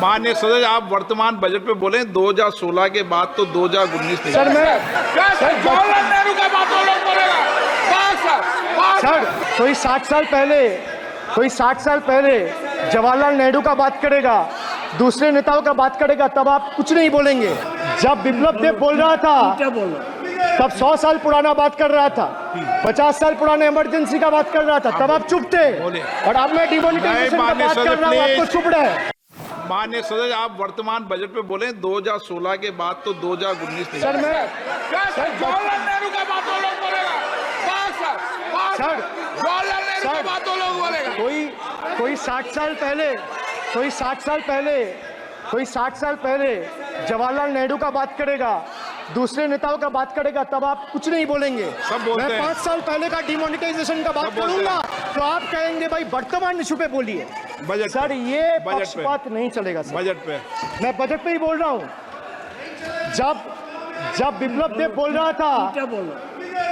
माननीय सदस्य, आप वर्तमान बजट पे बोले 2016 के बाद तो 2019 नहीं। सर मैं जवाहरलाल नेहरू का बात वो लोग बोलेगा। सर कोई 60 साल पहले जवाहरलाल नेहरू का बात करेगा, दूसरे नेताओं का बात करेगा, तब आप कुछ नहीं बोलेंगे। जब विप्लव देव बोल रहा था तब 100 साल पुराना बात कर रहा था, 50 साल पुराने इमरजेंसी का बात कर रहा था, तब आप चुप थे। और अब मैं डिमोनेटाइजेशन का बात कर रहा हूँ, आपको चुप रहे। माननीय सदस्य, आप वर्तमान बजट पे बोले 2016 के बाद तो 2019 नहीं। सर मैं जवाहरलाल नेहरू का बात वो लोग बोलेगा। जवाहरलाल नेहरू का बात वो लोग बोलेगा। कोई 60 साल पहले जवाहरलाल नेहरू का बात करेगा, दूसरे नेताओं का बात करेगा, तब आप कुछ नहीं बोलेंगे। मैं 5 साल पहले का डिमोनेटाइजेशन का बात करूंगा तो आप कहेंगे भाई वर्तमान इशू पे बोलिए। बजट सर ये पक्षपात नहीं चलेगा सर। बजट पे मैं बजट पे ही बोल रहा हूँ। जब विप्लव देव बोल रहा था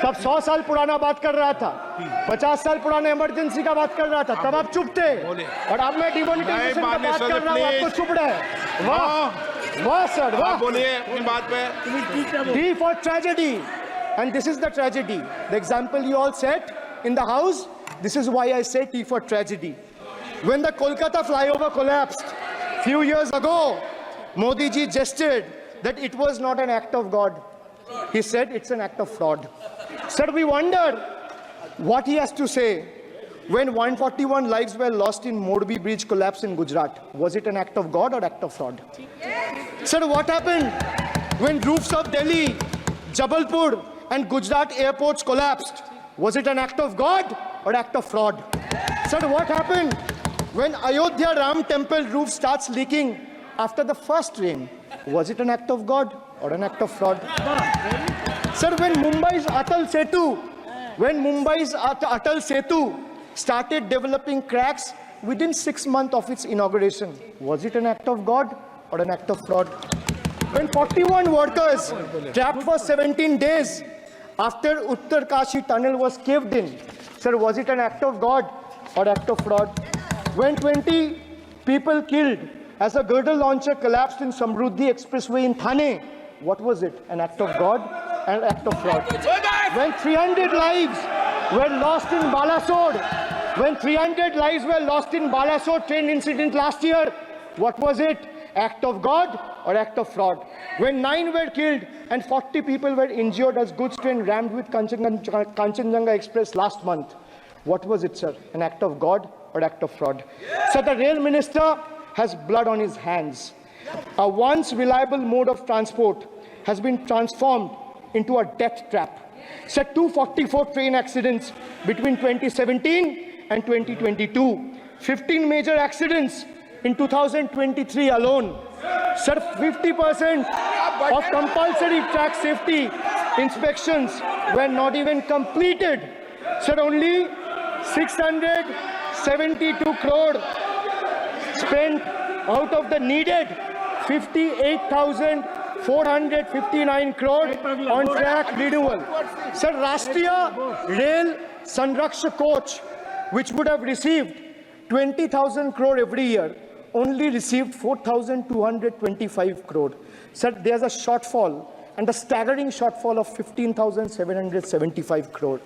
तब 100 साल पुराना बात कर रहा था, 50 साल पुराने इमरजेंसी का बात कर रहा था, तब आप चुप थे। और अब मैं डिमोनेटाइजेशन का बात कर रहा हूँ, आपको चुप रहे। वाह सर, वाह। बोलिए अपनी बात पे। T for tragedy, and this is the tragedy. The example you all set in the house. This is why I say T for tragedy. When the Kolkata flyover collapsed few years ago, Modi ji gestured that it was not an act of God. He said it's an act of fraud. Sir, we wonder what he has to say when 141 lives were lost in Morbi bridge collapse in Gujarat. Was it an act of God or act of fraud? Sir, what happened when roofs of Delhi, Jabalpur and Gujarat airports collapsed? Was it an act of God or act of fraud? Sir, what happened when Ayodhya Ram temple roof starts leaking after the first rain? Was it an act of God or an act of fraud? Sir, when Mumbai's Atal Setu started developing cracks within 6 months of its inauguration, was it an act of God or an act of fraud? When 41 workers trapped for 17 days after Uttarkashi tunnel was caved in, sir, was it an act of God or act of fraud? When 20 people killed as a girdle launcher collapsed in Samruddhi Expressway in Thane, what was it? An act of God and an act of fraud? When 300 lives were lost in Balasore train incident last year, what was it? Act of God or act of fraud? When 9 were killed and 40 people were injured as goods train rammed with Kanchenjunga Express last month, what was it, sir? An act of God or act of fraud? So the rail minister has blood on his hands. A once reliable mode of transport has been transformed into a death trap. So 244 train accidents between 2017 and 2022. 15 major accidents in 2023 alone. Sir, 50% of compulsory track safety inspections were not even completed. Sir, only 672 crore spent out of the needed 58,459 crore on track renewal. Sir, Rashtriya Rail Sanrakshak coach, which would have received 20,000 crore every year, only received 4,225 crore. Sir, there's a shortfall, and a staggering shortfall of 15,775 crore.